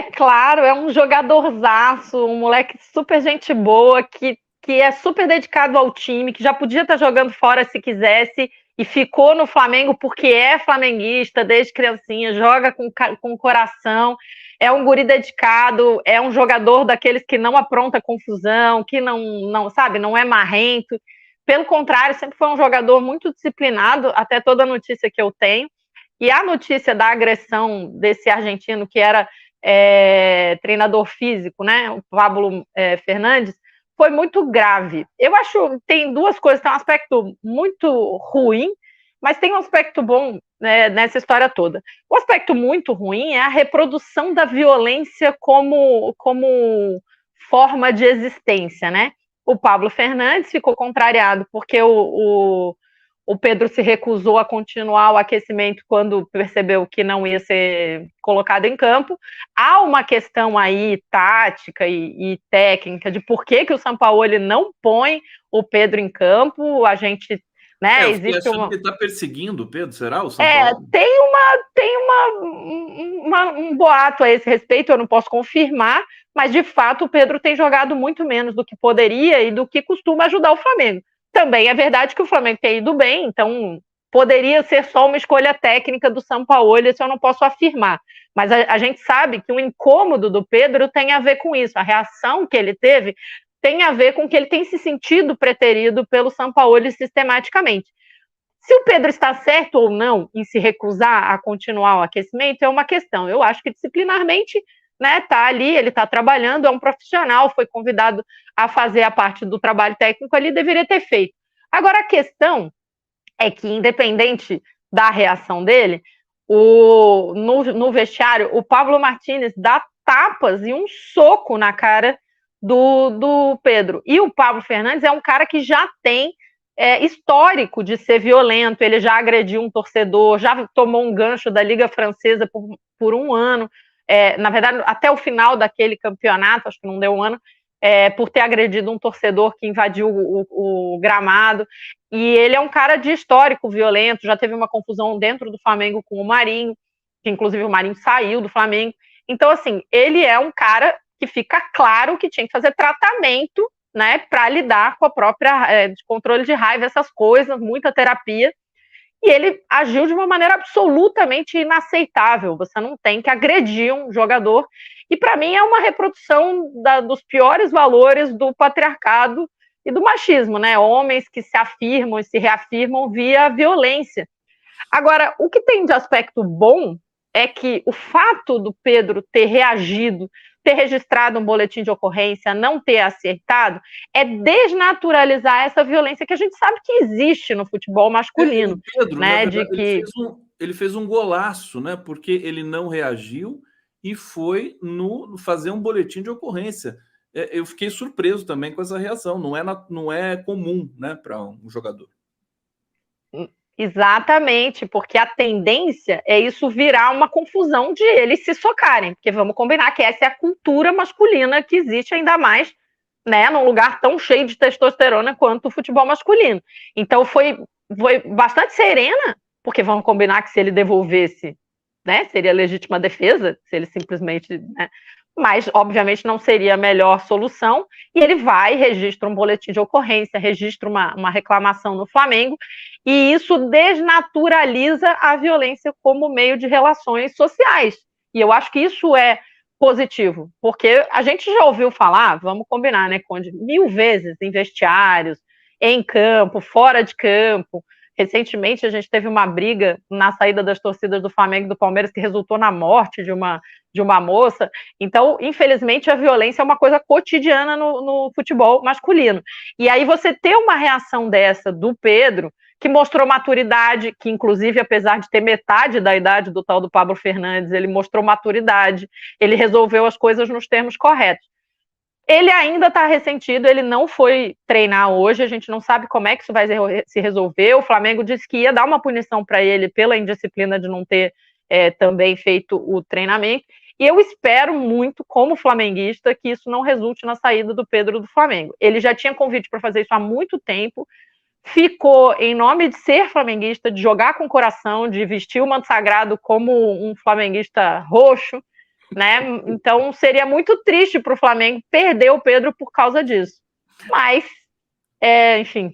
Claro, é um jogadorzaço, um moleque super gente boa, que é super dedicado ao time, que já podia estar jogando fora se quisesse, e ficou no Flamengo porque é flamenguista desde criancinha, joga com coração, é um guri dedicado, é um jogador daqueles que não apronta confusão, que não sabe, não é marrento. Pelo contrário, sempre foi um jogador muito disciplinado, até toda a notícia que eu tenho. E a notícia da agressão desse argentino que era treinador físico, né, o Pablo Fernandes, foi muito grave. Eu acho que tem duas coisas, tem um aspecto muito ruim, mas tem um aspecto bom, né, nessa história toda. O aspecto muito ruim é a reprodução da violência como forma de existência, né? O Pablo Fernandes ficou contrariado porque o Pedro se recusou a continuar o aquecimento quando percebeu que não ia ser colocado em campo. Há uma questão aí tática e técnica de por que o Sampaoli não põe o Pedro em campo. A gente, né, Eu fiquei existe achando uma... que ele está perseguindo o Pedro, será? O São Paulo? Tem um boato a esse respeito, eu não posso confirmar, mas de fato o Pedro tem jogado muito menos do que poderia e do que costuma ajudar o Flamengo. Também é verdade que o Flamengo tem ido bem, então poderia ser só uma escolha técnica do Sampaoli, isso eu não posso afirmar. Mas a gente sabe que o incômodo do Pedro tem a ver com isso. A reação que ele teve tem a ver com que ele tem se sentido preterido pelo Sampaoli sistematicamente. Se o Pedro está certo ou não em se recusar a continuar o aquecimento é uma questão. Eu acho que disciplinarmente, né, tá ali, ele está trabalhando, é um profissional, foi convidado a fazer a parte do trabalho técnico ali, deveria ter feito. Agora a questão é que, independente da reação dele, no vestiário, o Pablo Martinez dá tapas e um soco na cara do Pedro. E o Pablo Fernandes é um cara que já tem histórico de ser violento, ele já agrediu um torcedor, já tomou um gancho da Liga Francesa por um ano, na verdade, até o final daquele campeonato, acho que não deu um ano, por ter agredido um torcedor que invadiu o gramado. E ele é um cara de histórico violento, já teve uma confusão dentro do Flamengo com o Marinho, que inclusive o Marinho saiu do Flamengo. Então, assim, ele é um cara que fica claro que tinha que fazer tratamento, né, para lidar com a própria de controle de raiva, essas coisas, muita terapia. E ele agiu de uma maneira absolutamente inaceitável. Você não tem que agredir um jogador. E para mim é uma reprodução dos piores valores do patriarcado e do machismo, né? Homens que se afirmam e se reafirmam via violência. Agora, o que tem de aspecto bom é que o fato do Pedro ter reagido, ter registrado um boletim de ocorrência, não ter acertado, é desnaturalizar essa violência que a gente sabe que existe no futebol masculino, O Pedro, na né? De verdade, que ele fez um golaço, né? Porque ele não reagiu e foi fazer um boletim de ocorrência. Eu fiquei surpreso também com essa reação. Não é comum, né, para um jogador. exatamente, porque a tendência é isso virar uma confusão de eles se socarem, porque vamos combinar que essa é a cultura masculina que existe ainda mais, né, num lugar tão cheio de testosterona quanto o futebol masculino. Então foi bastante serena, porque vamos combinar que se ele devolvesse, né, seria legítima defesa, se ele simplesmente, né, mas obviamente não seria a melhor solução, e ele vai, registra um boletim de ocorrência, registra uma reclamação no Flamengo, e isso desnaturaliza a violência como meio de relações sociais. E eu acho que isso é positivo, porque a gente já ouviu falar, vamos combinar, né, Conde, 1000 vezes em vestiários, em campo, fora de campo. Recentemente a gente teve uma briga na saída das torcidas do Flamengo e do Palmeiras que resultou na morte de uma moça. Então, infelizmente, a violência é uma coisa cotidiana no futebol masculino. E aí você ter uma reação dessa do Pedro, que mostrou maturidade, que inclusive, apesar de ter metade da idade do tal do Pablo Fernandes, ele mostrou maturidade, ele resolveu as coisas nos termos corretos. Ele ainda está ressentido, ele não foi treinar hoje, a gente não sabe como é que isso vai se resolver. O Flamengo disse que ia dar uma punição para ele pela indisciplina de não ter também feito o treinamento. E eu espero muito, como flamenguista, que isso não resulte na saída do Pedro do Flamengo. Ele já tinha convite para fazer isso há muito tempo, ficou em nome de ser flamenguista, de jogar com o coração, de vestir o manto sagrado como um flamenguista roxo, né? Então seria muito triste para o Flamengo perder o Pedro por causa disso. Mas, enfim,